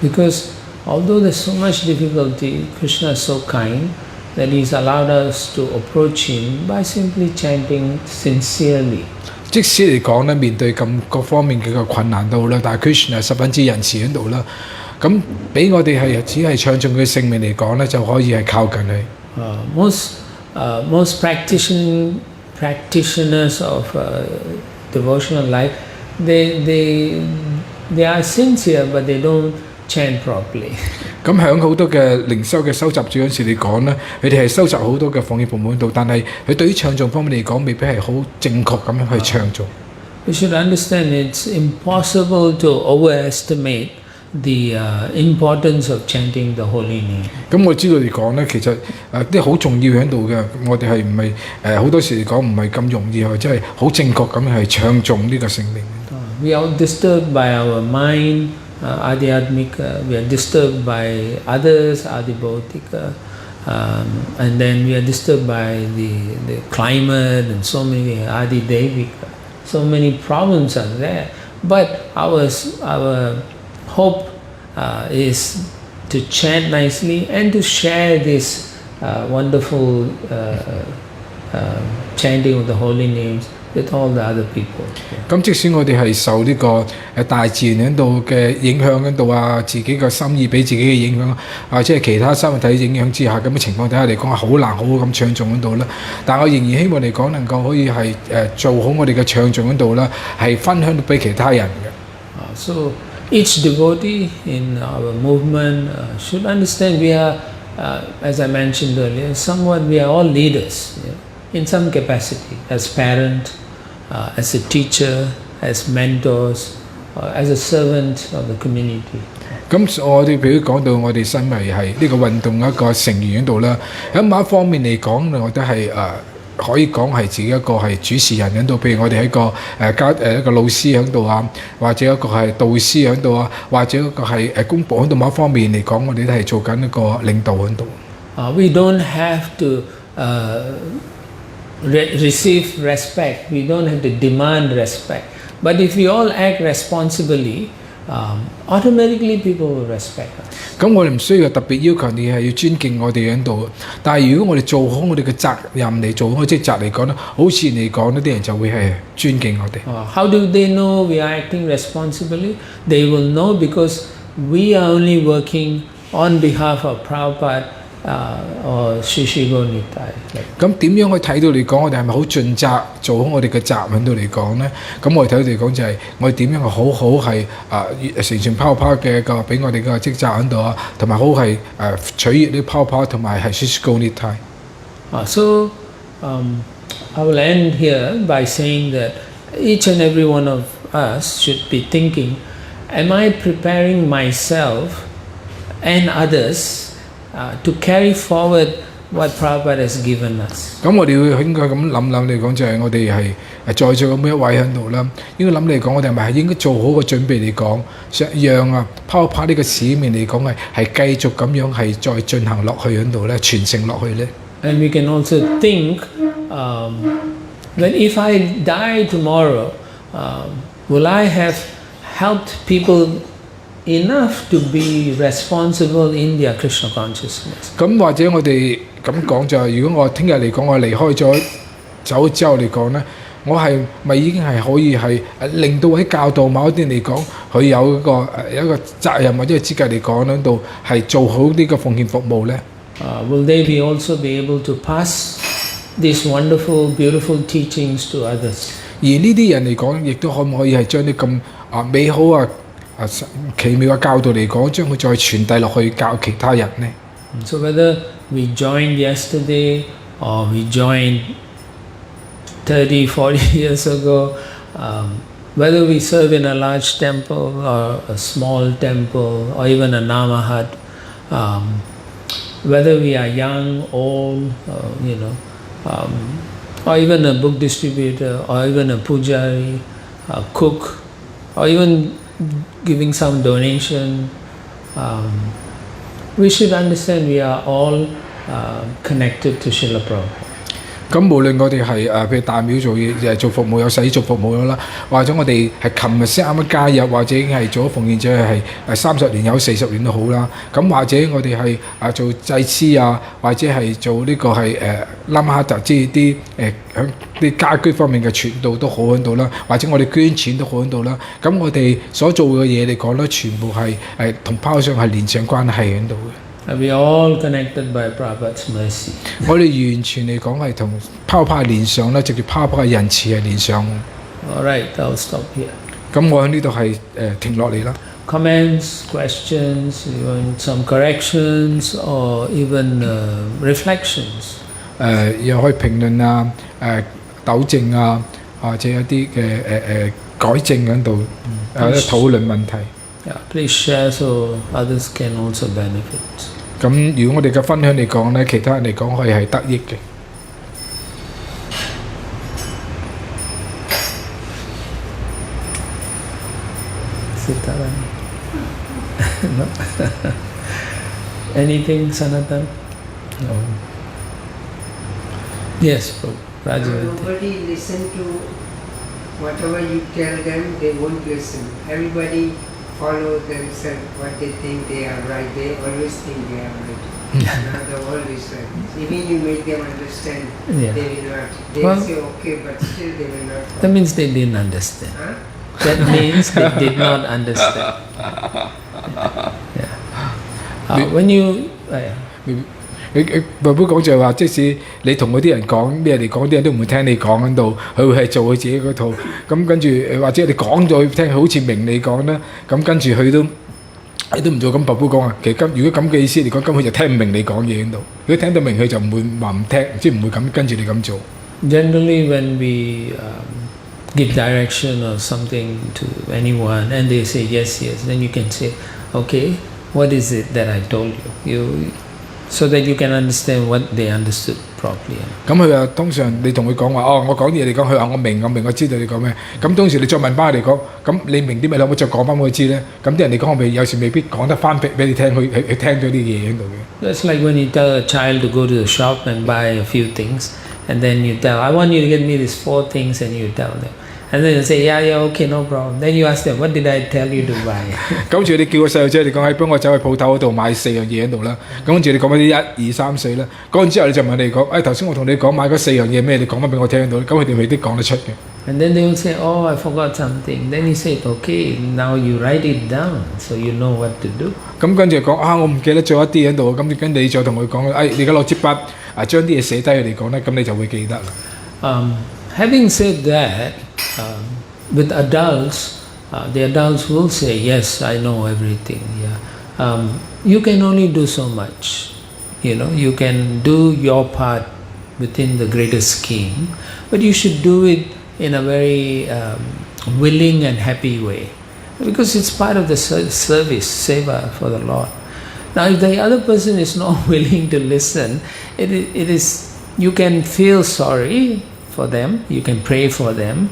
Speaker 1: Because although there's so much difficulty, Krishna is so kind that He's allowed us to approach Him by simply chanting sincerely.
Speaker 2: 即使嚟講咧，面對咁各方面嘅困難都好啦，但係 Krishna 十分之仁慈喺度啦。咁俾我哋係只係唱頌佢聖名嚟講咧，就可以係靠近佢。
Speaker 1: Most practitioners of devotional life, they are sincere, but they don't chant properly.
Speaker 2: 咁喺好多嘅靈修嘅收集者嗰時嚟講咧，佢哋係收集好多嘅奉獻部門度，但係佢對於唱頌方面嚟講，未必係好正確咁樣去唱頌。
Speaker 1: You should understand it's impossible to overestimate the importance of chanting the holy name.
Speaker 2: 咁我知道嚟講咧，其實啲好重要喺度嘅，我哋係唔係好多時嚟講唔係咁容易，或者係好正確咁樣係唱頌呢個聖名。
Speaker 1: We are disturbed by our mind, adhyatmika. We are disturbed by others, adhibhautika, and then we are disturbed by the climate and so many adhidevika. So many problems are there, but our hope is to chant nicely and to share this wonderful chanting of the holy names with all the other people.
Speaker 2: 咁即使我哋係受呢個大自然喺度嘅影響喺度啊，自己嘅心意俾自己嘅影響啊，即係其他生物體影響之下咁嘅情況底下嚟講係好難好好咁唱頌喺度啦。但我仍然希望嚟講能夠可以係做好我哋嘅唱頌喺度啦，係分享到俾其他人嘅。
Speaker 1: So each devotee in our movement should understand we are, as I mentioned earlier, somewhat we are all leaders, in some capacity, as parent, as a teacher, as mentors, as a servant of the community.
Speaker 2: 咁我哋譬如講到我哋身為係呢個運動一個成員喺度啦，喺某一方面嚟講，我覺得係可以講係自己一個係主持人喺度，譬如我哋係一個一個老師喺度啊，或者一個係導師喺度啊，或者一個係公僕喺度，某一方面嚟講，我哋都係做緊一個領導喺度。
Speaker 1: We don't have to receive respect. We don't have to demand respect. But if we all act responsibly, automatically people will respect us.
Speaker 2: 咁我哋唔需要特別要求你係要尊敬我哋喺度，但係如果我哋做好我哋嘅責任嚟做好職責嚟講咧，好似嚟講呢啲人就會係尊敬我哋。
Speaker 1: How do they know we are acting responsibly? They will know because we are only working on behalf of Prabhupada or Shishigho Nitai.
Speaker 2: 咁點樣去睇到嚟講，我哋係咪好盡責做好我哋嘅責任度嚟講咧？咁我哋睇到嚟講就係我哋點樣係好好係成全泡泡嘅個俾我哋嘅職責喺度啊，同埋好係取悅啲泡泡同埋係 Shishigho Nitai。So
Speaker 1: I will end here by saying that each and every one of us should be thinking, am I preparing myself and others to carry forward what Prabhupada has given us.
Speaker 2: 咁我哋要應該咁諗嚟講，就係我哋係在座嘅每一位喺度啦。應該諗嚟講，我哋係咪係應該做好個準備嚟講，想讓Prabhupada呢個使命嚟講係繼續咁樣係再進行落去喺度咧，傳承落去咧。
Speaker 1: And we can also think, that if I die tomorrow, will I have helped people enough to be responsible in their Krishna consciousness?
Speaker 2: 咁或者我哋咁講就係，如果我聽日嚟講，我離開咗走之後嚟講咧，我係咪已經係可以係令到喺教導某一啲嚟講，佢有一個責任或者係資格嚟講喺度係做好呢個奉獻服務咧？
Speaker 1: Will they also be able to pass these wonderful, beautiful teachings to others?
Speaker 2: 而呢啲人嚟講，亦都可唔可以係將啲咁美好奇妙嘅教導嚟講，將佢再傳遞落去教其他人呢？
Speaker 1: So whether we joined yesterday or we joined 30, 40 years ago, whether we serve in a large temple or a small temple or even a Nama hut, whether we are young, old, or even a book distributor, or even a pujari, a cook, or even giving some donation, we should understand we are all connected to Srila Prabhupada.
Speaker 2: 咁無論我哋係譬如大廟做嘢做服務有洗做服務咗啦，或者我哋係琴日先啱啱加入，或者已經係做咗奉獻者係30年有40年都好啦。咁或者我哋係做祭司或者係做呢個係拉馬哈特，即係啲響啲家居方面嘅傳道都好喺度啦，或者我哋捐錢都好喺度啦。咁我哋所做嘅嘢嚟講咧，全部係同拋上係連上關係喺度嘅。
Speaker 1: We are all connected by Prabhupada's mercy.
Speaker 2: 我哋完全嚟講係同Prabhupada連上啦，直接Prabhupada嘅仁慈係連上。
Speaker 1: All right, I'll stop here.
Speaker 2: 咁我喺呢度係停落嚟啦。
Speaker 1: Comments, questions, even some corrections, or even reflections.
Speaker 2: 又可以評論糾正或者一啲嘅改正喺度討論問題。
Speaker 1: Yeah, please share so others can also benefit.
Speaker 2: 咁如果我哋嘅分享嚟講咧，其他人嚟講可以係得益嘅。
Speaker 1: No? Anything, Sanatan? No. Yes, Raju.
Speaker 3: Nobody listen to whatever you tell them, they won't listen. Everybody follow themselves, what they think they are right. They always think they are right. Now the world is right. Even you make them understand,
Speaker 1: Yeah.
Speaker 3: they will not. They
Speaker 1: Well,
Speaker 3: say okay, but still they will not follow.
Speaker 1: That means they didn't understand.
Speaker 3: Huh?
Speaker 1: That means they did not understand. Yeah. When you...
Speaker 2: Prabhu 講就係話，即使你同嗰啲人講咩嚟講，啲人都唔會聽你講喺度，佢會係做佢自己嗰套。咁跟住或者你講咗佢聽，好似明你講啦。咁跟住佢都唔做。咁Prabhu 講其實如果咁嘅意思嚟講，根本就聽唔明你講嘢喺度。如果聽到明，佢就唔會話唔聽，即係唔會咁跟住你咁做。
Speaker 1: Generally, when we give direction or something to anyone and they say yes, then you can say, okay, what is it that I told you? So that you can understand what they understood properly.
Speaker 2: 咁佢話通常你同佢講話，我講嘢嚟講，佢話我明，我知道你講咩。咁當時你再問翻佢嚟講，咁你明啲咪？可唔可以再講翻俾佢知咧？咁啲人嚟講，我有時未必講得翻俾你聽，佢聽咗啲嘢喺度嘅。
Speaker 1: That's like when you tell a child to go to the shop and buy a few things, and then you tell, I want you to get me these 4 things, and you tell them. And then you say, yeah, okay, no problem. Then you ask them, what did I tell you to buy?
Speaker 2: 咁好似你叫個細路仔嚟講，幫我走去鋪頭嗰度買4樣嘢喺度啦。咁跟住你講翻啲1、2、3、4啦。講完之後你就問你講，頭先我同你講買嗰4樣嘢咩？你講翻俾我聽到。咁佢哋未必講得出嘅。
Speaker 1: And then they will say, oh, I forgot something. Then you say, okay, now you write it down so you know what to do.
Speaker 2: 咁跟住講我唔記得咗一啲喺度。咁跟你再同佢講，你而家攞支筆將啲嘢寫低嚟講咧，咁你就會記得啦。
Speaker 1: Having said that, with adults, the adults will say, yes, I know everything. Yeah, you can only do so much. You can do your part within the greater scheme, but you should do it in a very willing and happy way, because it's part of the service, seva for the Lord. Now, if the other person is not willing to listen, it is you can feel sorry for them, you can pray for them,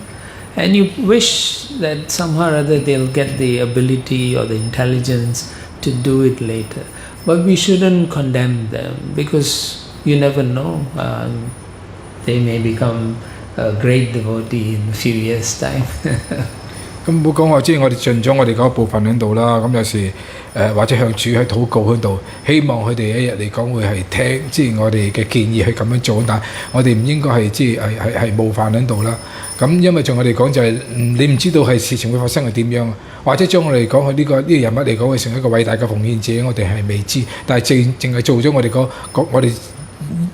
Speaker 1: and you wish that somehow or other they'll get the ability or the intelligence to do it later. But we shouldn't condemn them, because you never know. They may become a great devotee in a few years' time.
Speaker 2: 咁唔好講話，即係我哋盡咗我哋嗰部分喺度啦。咁有時或者向主喺禱告喺度，希望佢哋一日嚟講會係聽，即係我哋嘅建議去咁樣做。但係我哋唔應該係即係冒犯喺度啦。咁因為像我哋講就係、你唔知道係事情會發生係點樣，或者將我哋講佢呢個人物嚟講會成為一個偉大嘅奉獻者，我哋係未知。但係淨係做咗我哋我哋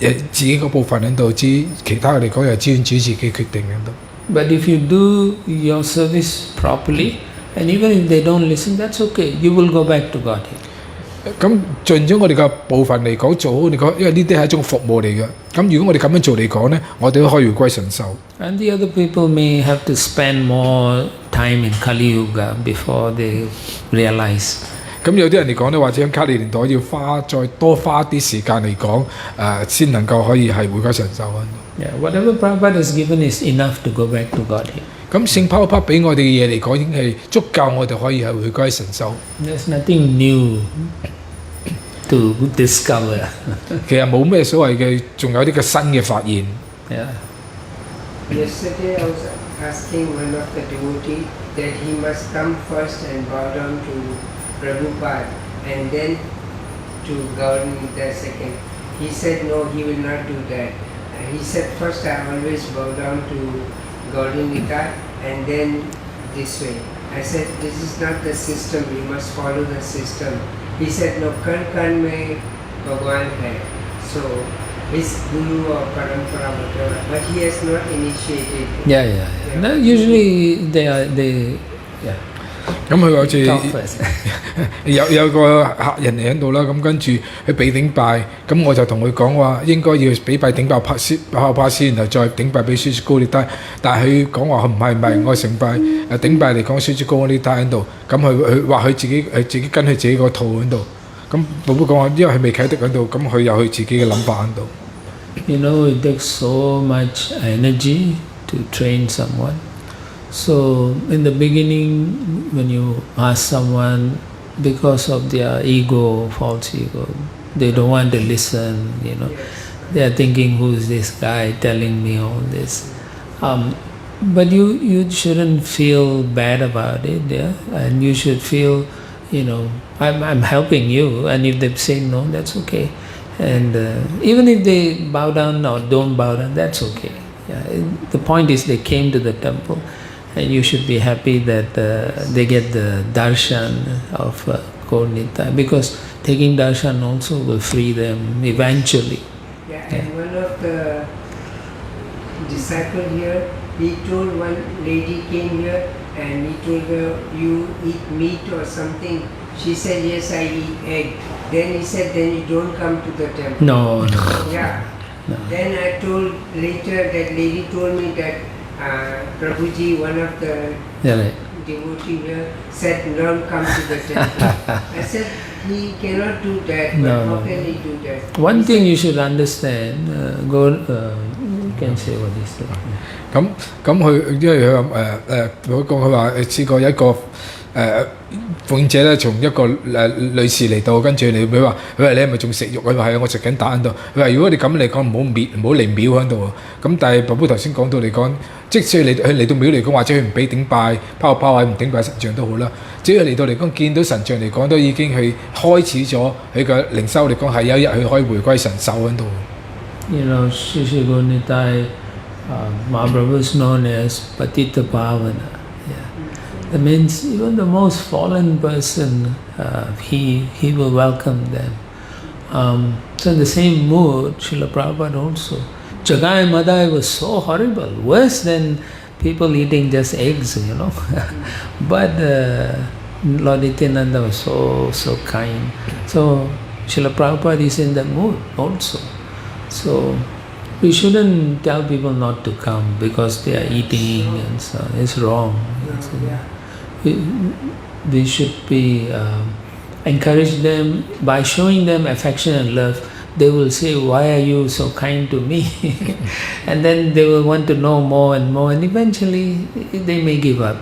Speaker 2: 自己嗰部分喺度，至於其他嚟講又只願主自己決定喺度。
Speaker 1: But if you do your service properly, and even if they don't listen, that's okay. You will go back to God.
Speaker 2: 咁盡咗我哋嘅部分嚟講做好，你講，因為呢啲係一種服務嚟嘅。咁如果我哋咁樣做嚟講呢，我哋都可以回歸神受。
Speaker 1: And the other people may have to spend more time in Kali Yuga before they realize.
Speaker 2: 咁有啲人嚟講呢，或者喺卡利年代要再多花啲時間嚟講，先能夠可以係回歸神受啊。
Speaker 1: Yeah, whatever Prabhupada has given is enough to go back to God here.
Speaker 2: 咁聖跑跑俾我哋嘅嘢嚟講，已經係足夠我哋可以係回歸神受。
Speaker 1: There's nothing new to discover.
Speaker 2: 其實冇咩所謂嘅，仲有啲嘅新嘅發現。
Speaker 1: Yeah.
Speaker 3: Yesterday I was asking one of the devotee that he must come first and bow down to Prabhupada and then to Gauranika second. He said no, he will not do that. He said first I always bow down to Gauranika and then this way. I said this is not the system, we must follow the system. He said no, kan kan mein Bhagwan hai. So his guru or parampara whatever, but he has not initiated.
Speaker 1: Yeah. No, usually they yeah.
Speaker 2: 咁佢好似
Speaker 1: Talk first.
Speaker 2: 有個客人嚟喺度啦，咁跟住去俾頂拜，咁我就同佢講話應該要俾拜頂拜拍先，然後再頂拜俾書主高利達。但係佢講話唔係，我成拜頂拜嚟講書主高利達喺度，咁佢話佢自己跟佢自己個套喺度。咁寶寶講話，因為佢未啟迪喺度，咁佢有佢自己嘅諗法喺度。
Speaker 1: You know, it takes so much energy to train someone. So in the beginning, when you ask someone, because of their ego, false ego, they don't want to listen, you know. They are thinking, who is this guy telling me all this? But you shouldn't feel bad about it, yeah? And you should feel, you know, I'm helping you, and if they say no, that's okay. And even if they bow down or don't bow down, that's okay. Yeah. The point is they came to the temple, and you should be happy that they get the darshan of Gaura, because taking darshan also will free them eventually.
Speaker 3: Yeah, and one of the disciples here, he told one lady came here and he told her, you eat meat or something. She said, yes, I eat egg. Then he said, then you don't come to the temple.
Speaker 1: No.
Speaker 3: Yeah.
Speaker 1: No.
Speaker 3: Then I told later, that lady told me that Prabhuji, one of the devotee here, said, don't come to the temple. I said, he cannot do that, but how can he do that?
Speaker 1: One thing you should understand, you can say what he said.
Speaker 2: 咁佢因為佢話試過一個奉獻者咧，從一個女士嚟到，跟住佢話你係咪仲食肉？佢話係啊，我食緊蛋喺度。佢話如果你咁嚟講，唔好嚟廟喺度喎。咁但係Prabhu頭先講到嚟講，即使佢嚟到廟嚟講，或者佢唔俾頂拜拋位唔頂拜神像都好啦。只要嚟到嚟講見到神像嚟講，都已經係開始咗佢嘅靈修嚟講，係有一日佢可以回歸神手喺度。
Speaker 1: You know, Shri Gaura Mahaprabhu is known as Patita Pavana. Yeah. That means even the most fallen person, he will welcome them. So in the same mood, Srila Prabhupada also. Jagai Madai was so horrible, worse than people eating just eggs, you know. But Lord Nityananda was so kind. So Srila Prabhupada is in that mood also. So we shouldn't tell people not to come because they are eating and so on. It's wrong. We should be encourage them, by showing them affection and love, they will say, why are you so kind to me? And then they will want to know more and more, and eventually they may give up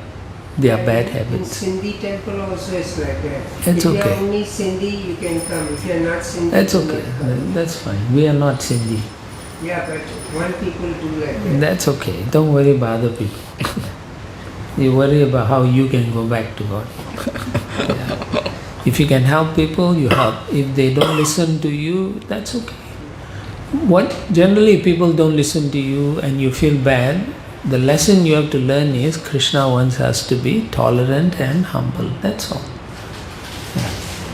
Speaker 1: their bad habits.
Speaker 3: In Sindhi temple also it's like that.
Speaker 1: That's
Speaker 3: if
Speaker 1: okay.
Speaker 3: you are only Sindhi, you can come. If you are not Sindhi,
Speaker 1: That's
Speaker 3: you
Speaker 1: okay.
Speaker 3: cannot come.
Speaker 1: That's fine. We are not Sindhi.
Speaker 3: Yeah, but one people do like that.
Speaker 1: That's okay. Don't worry about other people. You worry about how you can go back to God. Yeah. If you can help people, you help. If they don't listen to you, that's okay. What generally people don't listen to you and you feel bad, the lesson you have to learn is Krishna wants us to be tolerant and humble. That's all.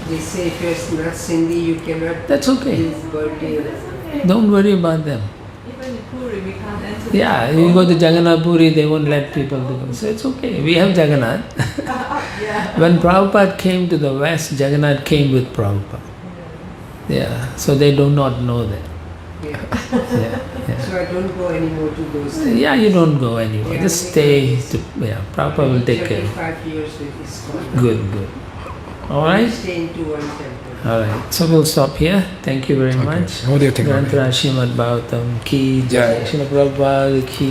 Speaker 3: They say if you are not Sindhi, you cannot
Speaker 1: That's okay.
Speaker 3: give birthday.
Speaker 1: Don't worry about them.
Speaker 4: Even in Puri, we can't enter.
Speaker 1: Yeah, you go to Jagannath Puri, they won't let people to go. So it's okay. We have Jagannath.
Speaker 4: Yeah.
Speaker 1: When Prabhupada came to the West, Jagannath came with Prabhupada. Yeah, so they do not know that.
Speaker 3: Yeah.
Speaker 1: Yeah.
Speaker 3: So I don't go anymore to those things.
Speaker 1: Yeah, you don't go anywhere.
Speaker 3: Yeah,
Speaker 1: Just stay. Prabhupada will take care.
Speaker 3: 35 years with Iskcon.
Speaker 1: Good, good. All
Speaker 3: I
Speaker 1: right.
Speaker 3: stay into one temple.
Speaker 1: All right. So we'll stop here. Thank you very much.
Speaker 2: What do you think of it?
Speaker 1: Granthara Śrimad Bhagāvatam ki
Speaker 2: Jai.
Speaker 1: Śrīla Prabhupada ki.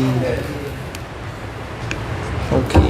Speaker 1: Okay.